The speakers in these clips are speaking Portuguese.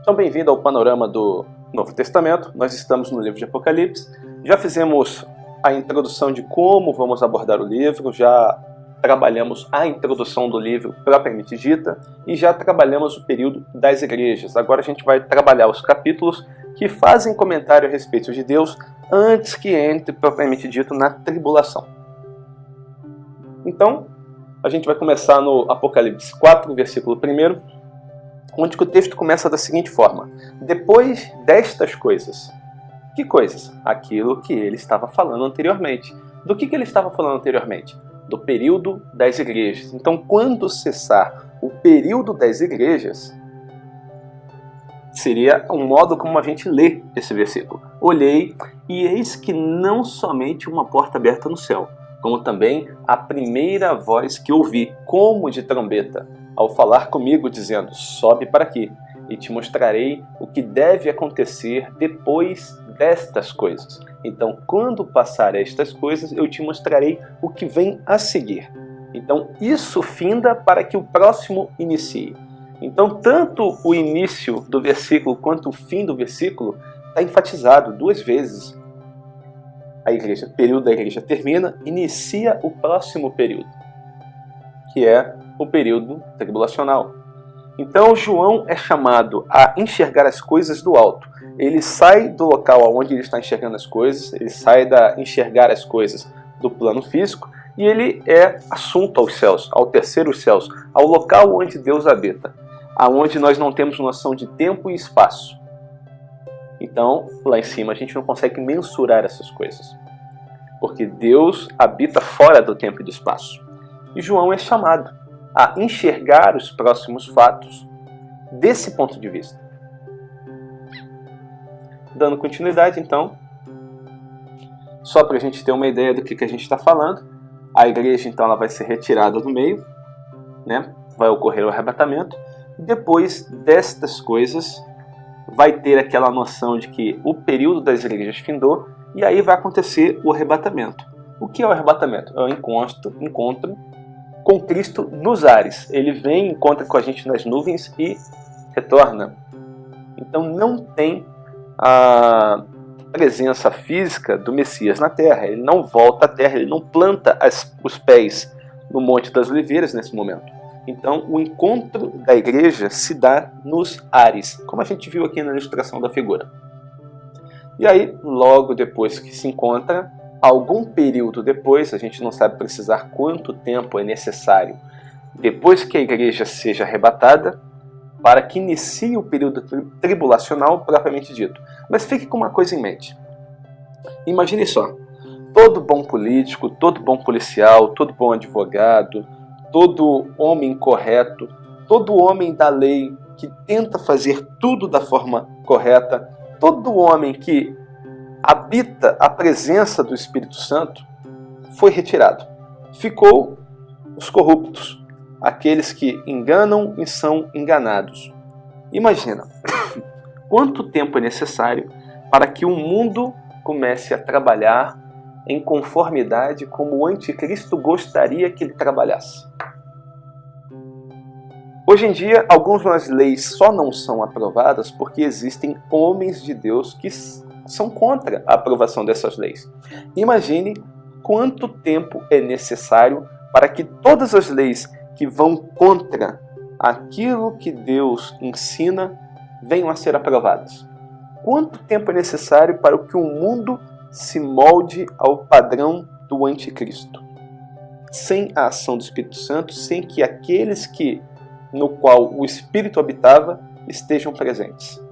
Então, bem-vindo ao panorama do Novo Testamento. Nós estamos no livro de Apocalipse. Já fizemos a introdução de como vamos abordar o livro, já trabalhamos a introdução do livro propriamente dita e já trabalhamos o período das igrejas. Agora a gente vai trabalhar os capítulos que fazem comentário a respeito de Deus antes que entre propriamente dito na tribulação. Então, a gente vai começar no Apocalipse 4, versículo 1, onde o texto começa da seguinte forma: depois destas coisas. Que coisas? Aquilo que ele estava falando anteriormente. Do que ele estava falando anteriormente? Do período das igrejas. Então, quando cessar o período das igrejas, seria um modo como a gente lê esse versículo. Olhei e eis que não somente uma porta aberta no céu, como também a primeira voz que ouvi, como de trombeta, ao falar comigo, dizendo: sobe para aqui, e te mostrarei o que deve acontecer depois destas coisas. Então, quando passar estas coisas, eu te mostrarei o que vem a seguir. Então, isso finda para que o próximo inicie. Então, tanto o início do versículo quanto o fim do versículo está enfatizado duas vezes. O período da igreja termina, inicia o próximo período, que é o período tribulacional. Então João é chamado a enxergar as coisas do alto. Ele sai do local onde ele está enxergando as coisas, ele sai da enxergar as coisas do plano físico e ele é assunto aos céus, ao terceiro céus, ao local onde Deus habita, aonde nós não temos noção de tempo e espaço. Então, lá em cima a gente não consegue mensurar essas coisas, porque Deus habita fora do tempo e do espaço. E João é chamado a enxergar os próximos fatos desse ponto de vista. Dando continuidade, então, só para a gente ter uma ideia do que a gente está falando, a igreja então ela vai ser retirada do meio, né? Vai ocorrer o arrebatamento, e depois destas coisas vai ter aquela noção de que o período das igrejas findou, e aí vai acontecer o arrebatamento. O que é o arrebatamento? É o encontro com Cristo nos ares. Ele vem, encontra com a gente nas nuvens e retorna. Então não tem a presença física do Messias na terra. Ele não volta à terra, ele não planta os pés no Monte das Oliveiras nesse momento. Então o encontro da igreja se dá nos ares, como a gente viu aqui na ilustração da figura. E aí, logo depois que se encontra, algum período depois, a gente não sabe precisar quanto tempo é necessário depois que a igreja seja arrebatada para que inicie o período tribulacional propriamente dito. Mas fique com uma coisa em mente. Imagine só, todo bom político, todo bom policial, todo bom advogado, todo homem correto, todo homem da lei que tenta fazer tudo da forma correta, todo homem que habita a presença do Espírito Santo, foi retirado. Ficou os corruptos, aqueles que enganam e são enganados. Imagina, quanto tempo é necessário para que o mundo comece a trabalhar em conformidade como o anticristo gostaria que ele trabalhasse. Hoje em dia, algumas leis só não são aprovadas porque existem homens de Deus que são contra a aprovação dessas leis. Imagine quanto tempo é necessário para que todas as leis que vão contra aquilo que Deus ensina venham a ser aprovadas. Quanto tempo é necessário para que o mundo se molde ao padrão do anticristo? Sem a ação do Espírito Santo, sem que aqueles no qual o Espírito habitava estejam presentes.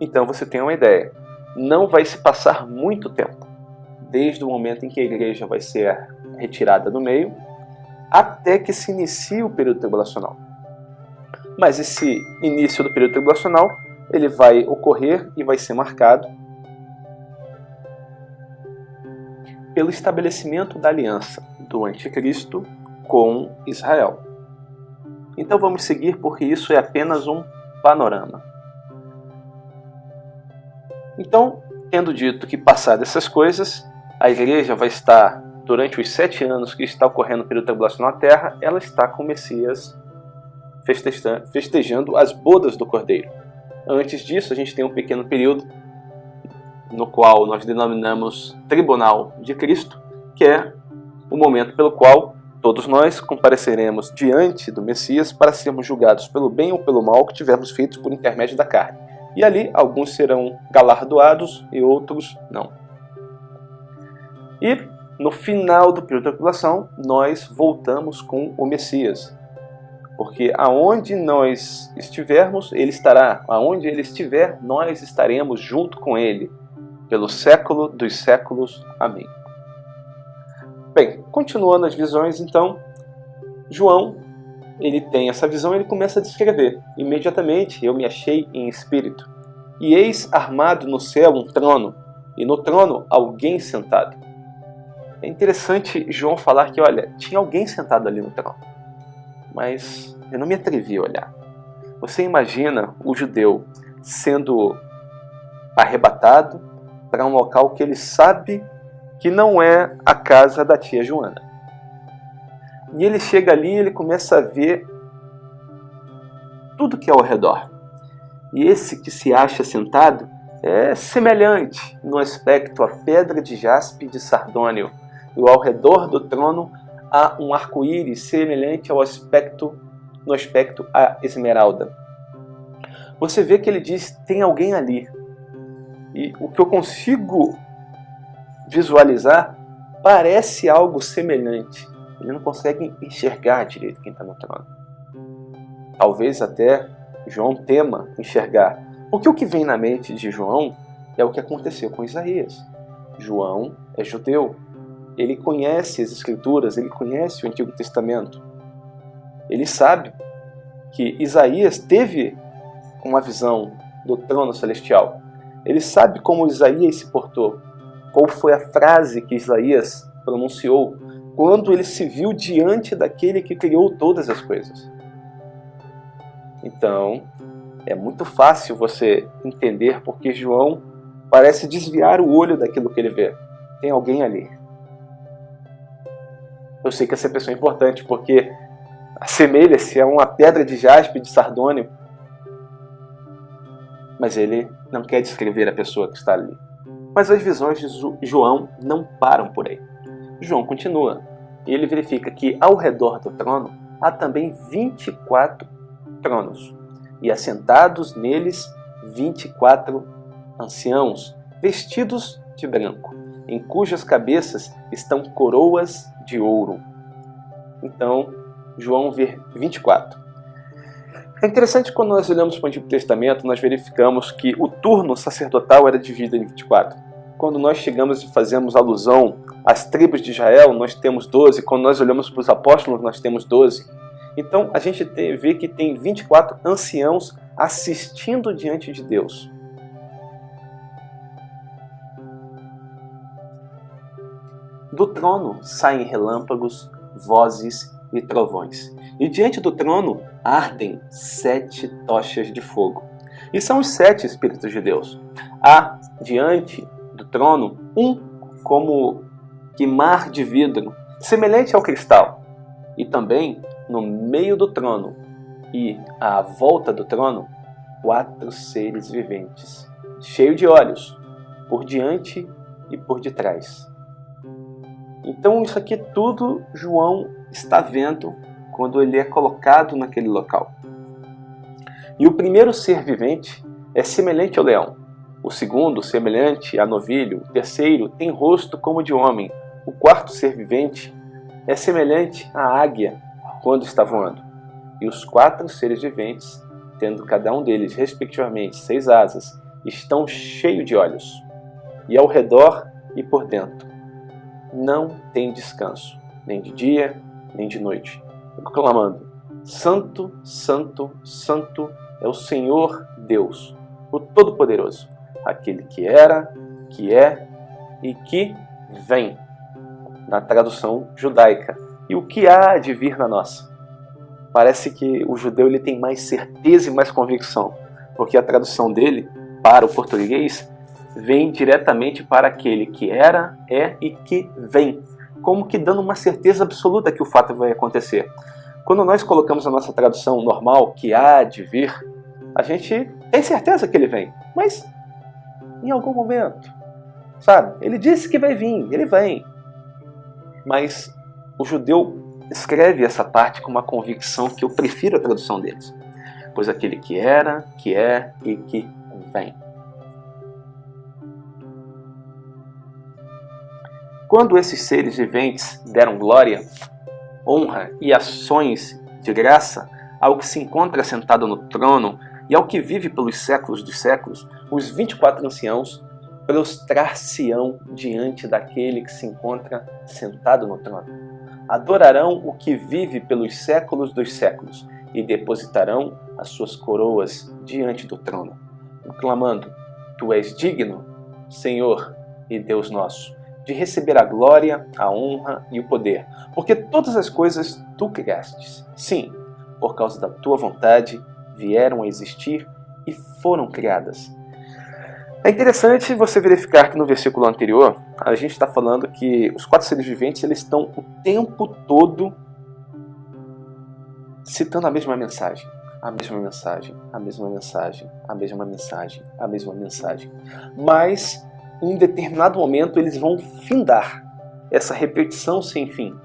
Então você tem uma ideia, não vai se passar muito tempo, desde o momento em que a igreja vai ser retirada do meio, até que se inicie o período tribulacional. Mas esse início do período tribulacional, ele vai ocorrer e vai ser marcado pelo estabelecimento da aliança do anticristo com Israel. Então vamos seguir, porque isso é apenas um panorama. Então, tendo dito que passadas essas coisas, a igreja vai estar, durante os 7 anos que está ocorrendo o período tribulacional na terra, ela está com o Messias festejando as bodas do Cordeiro. Antes disso, a gente tem um pequeno período no qual nós denominamos Tribunal de Cristo, que é o momento pelo qual todos nós compareceremos diante do Messias para sermos julgados pelo bem ou pelo mal que tivermos feito por intermédio da carne. E ali alguns serão galardoados e outros não. E no final do período da tribulação, nós voltamos com o Messias. Porque aonde nós estivermos, ele estará. Aonde ele estiver, nós estaremos junto com ele. Pelo século dos séculos. Amém. Bem, continuando as visões, então, João, ele tem essa visão e ele começa a descrever. Imediatamente eu me achei em espírito. E eis armado no céu um trono, e no trono alguém sentado. É interessante João falar que, olha, tinha alguém sentado ali no trono. Mas eu não me atrevi a olhar. Você imagina o judeu sendo arrebatado para um local que ele sabe que não é a casa da tia Joana. E ele chega ali e ele começa a ver tudo que é ao redor. E esse que se acha sentado é semelhante no aspecto à pedra de jaspe de sardônio. E ao redor do trono há um arco-íris semelhante no aspecto à esmeralda. Você vê que ele diz, tem alguém ali. E o que eu consigo visualizar parece algo semelhante. Ele não consegue enxergar direito quem está no trono. Talvez até João tema enxergar. Porque o que vem na mente de João é o que aconteceu com Isaías. João é judeu. Ele conhece as Escrituras, ele conhece o Antigo Testamento. Ele sabe que Isaías teve uma visão do trono celestial. Ele sabe como Isaías se portou. Qual foi a frase que Isaías pronunciou quando ele se viu diante daquele que criou todas as coisas. Então, é muito fácil você entender porque João parece desviar o olho daquilo que ele vê. Tem alguém ali. Eu sei que essa pessoa é importante porque assemelha-se a uma pedra de jaspe de sardônio. Mas ele não quer descrever a pessoa que está ali. Mas as visões de João não param por aí. João continua. E ele verifica que ao redor do trono há também 24 tronos. E assentados neles 24 anciãos, vestidos de branco, em cujas cabeças estão coroas de ouro. Então, João vê 24. É interessante que quando nós olhamos para o Antigo Testamento, nós verificamos que o turno sacerdotal era dividido em 24. Quando nós chegamos e fazemos alusão às tribos de Israel, nós temos 12. Quando nós olhamos para os apóstolos, nós temos 12. Então, a gente vê que tem 24 anciãos assistindo diante de Deus. Do trono saem relâmpagos, vozes e trovões. E diante do trono ardem 7 tochas de fogo. E são os 7 Espíritos de Deus. Há diante do trono um como que mar de vidro, semelhante ao cristal. E também no meio do trono e à volta do trono, 4 seres viventes, cheios de olhos, por diante e por detrás. Então isso aqui tudo João está vendo quando ele é colocado naquele local. E o primeiro ser vivente é semelhante ao leão. O segundo, semelhante a novilho. O terceiro tem rosto como de homem. O quarto ser vivente é semelhante à águia quando está voando. E os 4 seres viventes, tendo cada um deles, respectivamente, 6 asas, estão cheios de olhos. E ao redor e por dentro. Não tem descanso, nem de dia, nem de noite. Proclamando, Santo, Santo, Santo é o Senhor Deus, o Todo-Poderoso, aquele que era, que é e que vem, na tradução judaica, e o que há de vir na nossa. Parece que o judeu ele tem mais certeza e mais convicção, porque a tradução dele para o português vem diretamente para aquele que era, é e que vem, como que dando uma certeza absoluta que o fato vai acontecer. Quando nós colocamos a nossa tradução normal, que há de vir, a gente tem certeza que ele vem, mas em algum momento, sabe? Ele disse que vai vir, ele vem. Mas o judeu escreve essa parte com uma convicção que eu prefiro a tradução deles. Pois aquele que era, que é e que vem. Quando esses seres viventes deram glória, honra e ações de graça ao que se encontra sentado no trono e ao que vive pelos séculos dos séculos, os 24 anciãos prostrar-se-ão diante daquele que se encontra sentado no trono. Adorarão o que vive pelos séculos dos séculos e depositarão as suas coroas diante do trono, proclamando: Tu és digno, Senhor e Deus nosso, de receber a glória, a honra e o poder, porque todas as coisas tu criastes. Sim, por causa da tua vontade, vieram a existir e foram criadas. É interessante você verificar que no versículo anterior, a gente está falando que os 4 seres viventes eles estão o tempo todo citando a mesma mensagem. A mesma mensagem, a mesma mensagem, a mesma mensagem, a mesma mensagem. Mas, em determinado momento, eles vão findar essa repetição sem fim.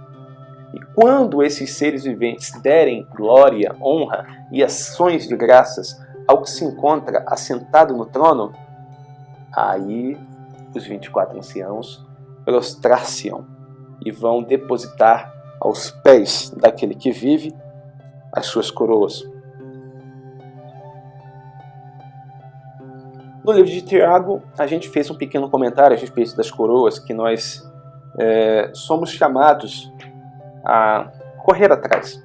E quando esses seres viventes derem glória, honra e ações de graças ao que se encontra assentado no trono, aí os 24 anciãos prostrar-se-ão e vão depositar aos pés daquele que vive as suas coroas. No livro de Tiago, a gente fez um pequeno comentário a respeito das coroas que nós somos chamados a correr atrás.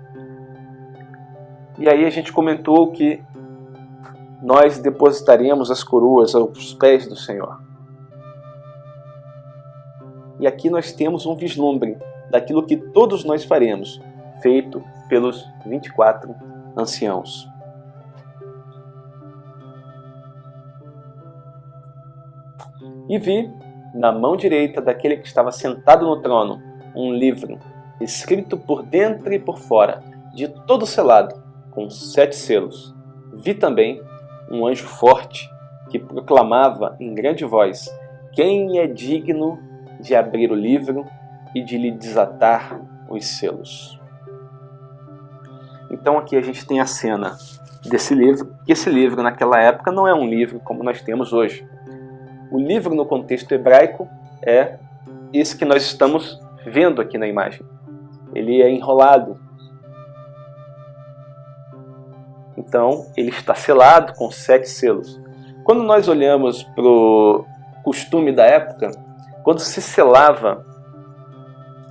E aí a gente comentou que nós depositaremos as coroas aos pés do Senhor. E aqui nós temos um vislumbre daquilo que todos nós faremos, feito pelos 24 anciãos. E vi, na mão direita daquele que estava sentado no trono, um livro, escrito por dentro e por fora, de todo selado, com 7 selos. Vi também um anjo forte, que proclamava em grande voz: quem é digno de abrir o livro e de lhe desatar os selos? Então aqui a gente tem a cena desse livro, e esse livro naquela época não é um livro como nós temos hoje. O livro no contexto hebraico é esse que nós estamos vendo aqui na imagem. Ele é enrolado. Então ele está selado com 7 selos. Quando nós olhamos para o costume da época, quando se selava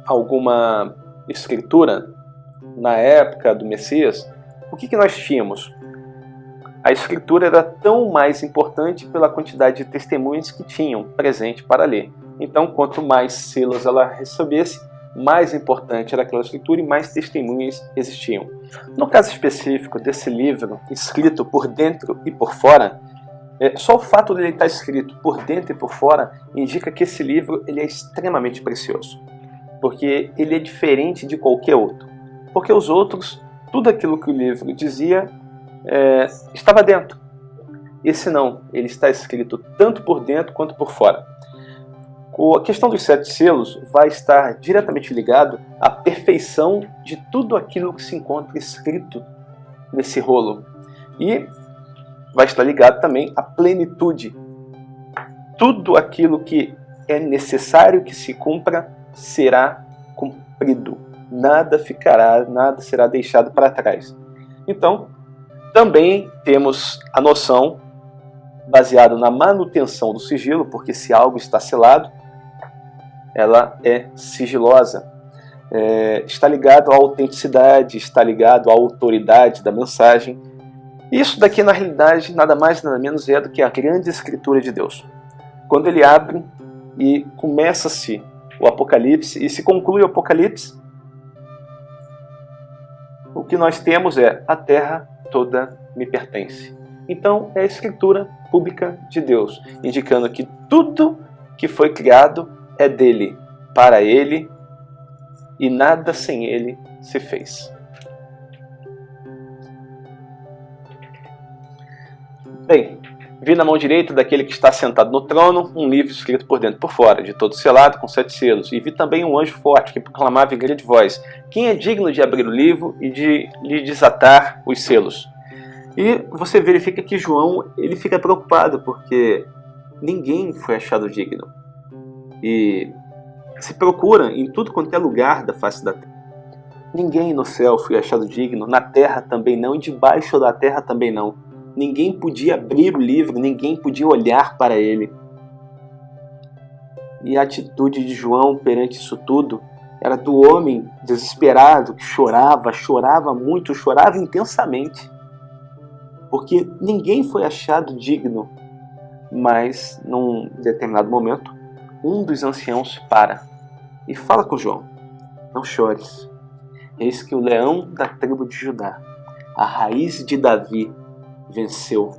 alguma escritura na época do Messias, o que nós tínhamos? A escritura era tão mais importante pela quantidade de testemunhas que tinham presente para ler. Então, quanto mais selos ela recebesse, mais importante era aquela escritura e mais testemunhas existiam. No caso específico desse livro, escrito por dentro e por fora, só o fato de ele estar escrito por dentro e por fora indica que esse livro ele é extremamente precioso. Porque ele é diferente de qualquer outro. Porque os outros, tudo aquilo que o livro dizia, estava dentro. Esse não, ele está escrito tanto por dentro quanto por fora. A questão dos 7 selos vai estar diretamente ligado à perfeição de tudo aquilo que se encontra escrito nesse rolo. E vai estar ligado também à plenitude. Tudo aquilo que é necessário que se cumpra será cumprido. Nada ficará, nada será deixado para trás. Então, também temos a noção, baseada na manutenção do sigilo, porque se algo está selado, ela é sigilosa. Está ligado à autenticidade, está ligado à autoridade da mensagem. Isso daqui, na realidade, nada mais nada menos é do que a grande escritura de Deus. Quando ele abre e começa-se o Apocalipse e se conclui o Apocalipse, o que nós temos é: a terra toda me pertence. Então é a escritura pública de Deus, indicando que tudo que foi criado é dele, para ele, e nada sem ele se fez. Bem, vi na mão direita daquele que está sentado no trono um livro escrito por dentro e por fora, de todo selado, com 7 selos. E vi também um anjo forte que proclamava em grande voz: quem é digno de abrir o livro e de lhe desatar os selos? E você verifica que João ele fica preocupado porque ninguém foi achado digno. E se procura em tudo quanto é lugar da face da terra. Ninguém no céu foi achado digno, na terra também não, e debaixo da terra também não. Ninguém podia abrir o livro, ninguém podia olhar para ele. E a atitude de João perante isso tudo era do homem desesperado que chorava muito, chorava intensamente. Porque ninguém foi achado digno. Mas, num determinado momento, um dos anciãos para e fala com João: não chores, eis que o leão da tribo de Judá, a raiz de Davi, venceu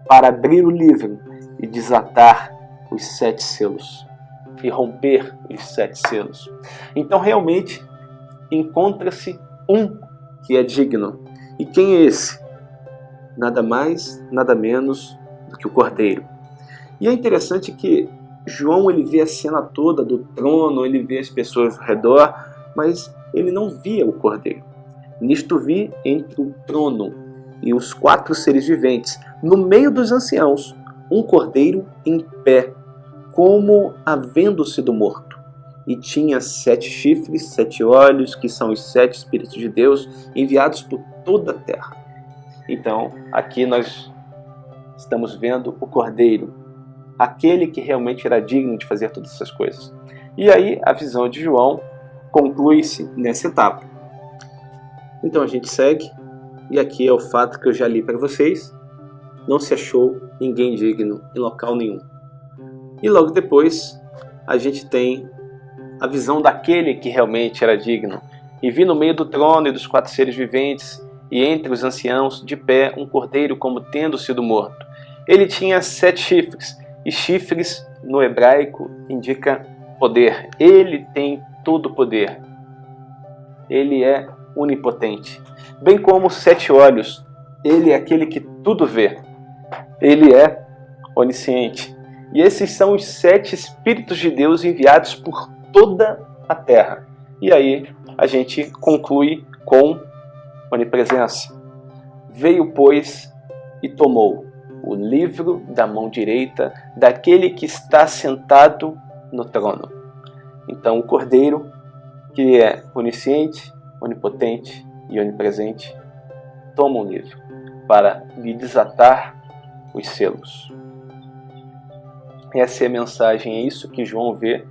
para abrir o livro e desatar os 7 selos e romper os 7 selos. Então realmente encontra-se um que é digno. E quem é esse? Nada mais, nada menos do que o Cordeiro. E é interessante que João ele vê a cena toda do trono, ele vê as pessoas ao redor, mas ele não via o Cordeiro. Nisto vi entre o trono e os 4 seres viventes, no meio dos anciãos, um Cordeiro em pé, como havendo sido morto. E tinha 7 chifres, 7 olhos, que são os 7 Espíritos de Deus, enviados por toda a terra. Então, aqui nós estamos vendo o Cordeiro, aquele que realmente era digno de fazer todas essas coisas. E aí a visão de João conclui-se nessa etapa. Então a gente segue, e aqui é o fato que eu já li para vocês: não se achou ninguém digno em local nenhum. E logo depois a gente tem a visão daquele que realmente era digno. E vi no meio do trono e dos 4 seres viventes, e entre os anciãos, de pé, um cordeiro como tendo sido morto. Ele tinha 7 chifres, e chifres no hebraico indica poder. Ele tem todo o poder. Ele é onipotente. Bem como 7 olhos, ele é aquele que tudo vê. Ele é onisciente. E esses são os 7 Espíritos de Deus enviados por toda a terra. E aí a gente conclui com onipresença. Veio, pois, e tomou o livro da mão direita daquele que está sentado no trono. Então o Cordeiro, que é onisciente, onipotente e onipresente, toma um livro para lhe desatar os selos. Essa é a mensagem, é isso que João vê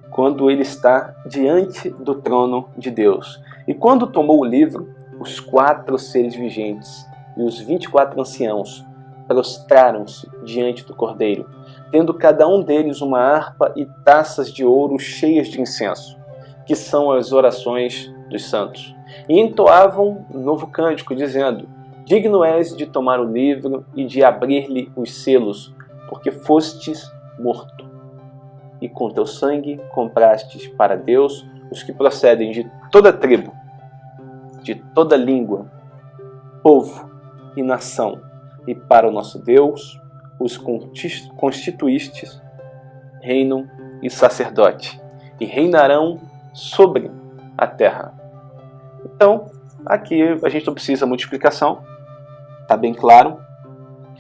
quando ele está diante do trono de Deus. E quando tomou o livro, os 4 seres vigentes e os 24 anciãos prostraram-se diante do Cordeiro, tendo cada um deles uma harpa e taças de ouro cheias de incenso, que são as orações dos santos. E entoavam um novo cântico, dizendo: digno és de tomar o livro e de abrir-lhe os selos, porque fostes morto, e com teu sangue comprastes para Deus os que procedem de toda tribo, de toda língua, povo e nação, e para o nosso Deus os constituístes reino e sacerdote, e reinarão sobre a terra. Então, aqui a gente não precisa muita explicação, está bem claro.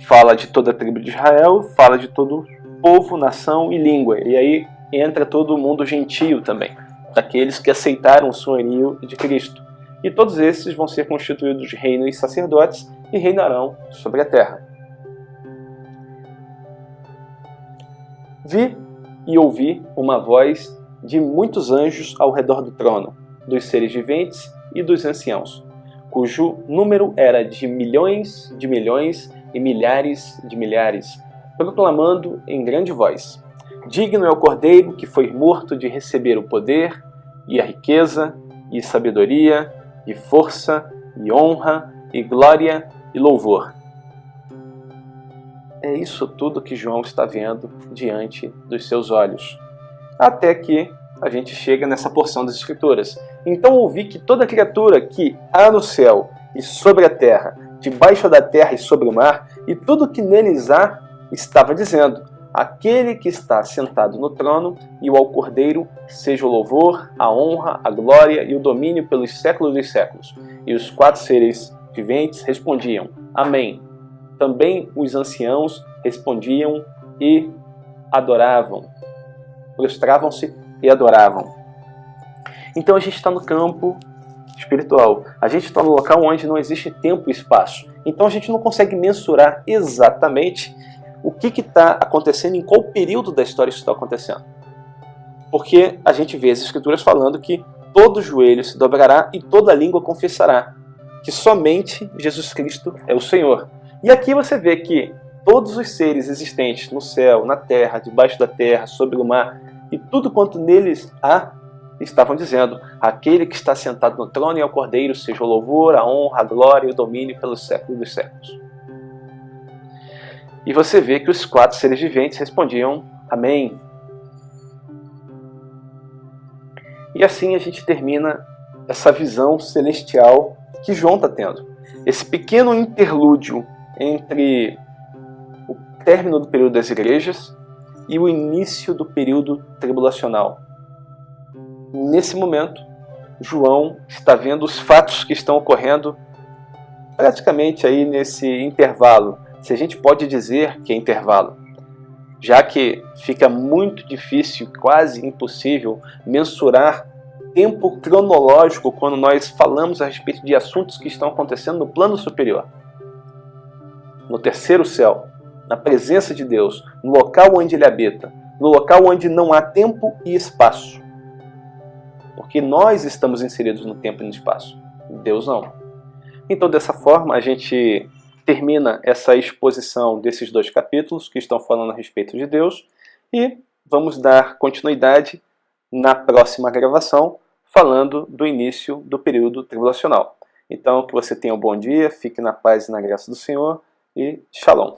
Fala de toda a tribo de Israel, fala de todo povo, nação e língua. E aí entra todo mundo gentio também, daqueles que aceitaram o senhorio de Cristo. E todos esses vão ser constituídos de reino e sacerdotes e reinarão sobre a terra. Vi e ouvi uma voz de muitos anjos ao redor do trono, dos seres viventes e dos anciãos, cujo número era de milhões e milhares de milhares, proclamando em grande voz: digno é o Cordeiro que foi morto de receber o poder, e a riqueza, e sabedoria, e força, e honra, e glória, e louvor. É isso tudo que João está vendo diante dos seus olhos. Até que a gente chega nessa porção das Escrituras. Então ouvi que toda criatura que há no céu e sobre a terra, debaixo da terra e sobre o mar, e tudo que neles há, estava dizendo: aquele que está sentado no trono e ao Cordeiro seja o louvor, a honra, a glória e o domínio pelos séculos dos séculos. E os 4 seres viventes respondiam: Amém. Também os anciãos respondiam e adoravam. Prostravam-se e adoravam. Então a gente está no campo espiritual. A gente está no local onde não existe tempo e espaço. Então a gente não consegue mensurar exatamente o que está acontecendo, em qual período da história isso está acontecendo. Porque a gente vê as Escrituras falando que todo joelho se dobrará e toda língua confessará que somente Jesus Cristo é o Senhor. E aqui você vê que todos os seres existentes no céu, na terra, debaixo da terra, sobre o mar e tudo quanto neles há, estavam dizendo: aquele que está sentado no trono e ao Cordeiro seja o louvor, a honra, a glória e o domínio pelos séculos dos séculos. E você vê que os 4 seres viventes respondiam: Amém. E assim a gente termina essa visão celestial que João está tendo. Esse pequeno interlúdio entre o término do período das igrejas e o início do período tribulacional. Nesse momento, João está vendo os fatos que estão ocorrendo praticamente aí nesse intervalo. Se a gente pode dizer que é intervalo, já que fica muito difícil, quase impossível, mensurar tempo cronológico quando nós falamos a respeito de assuntos que estão acontecendo no plano superior. No terceiro céu, na presença de Deus, no local onde Ele habita, no local onde não há tempo e espaço. Porque nós estamos inseridos no tempo e no espaço, Deus não. Então, dessa forma, a gente termina essa exposição desses 2 capítulos que estão falando a respeito de Deus e vamos dar continuidade na próxima gravação falando do início do período tribulacional. Então, que você tenha um bom dia, fique na paz e na graça do Senhor e Shalom.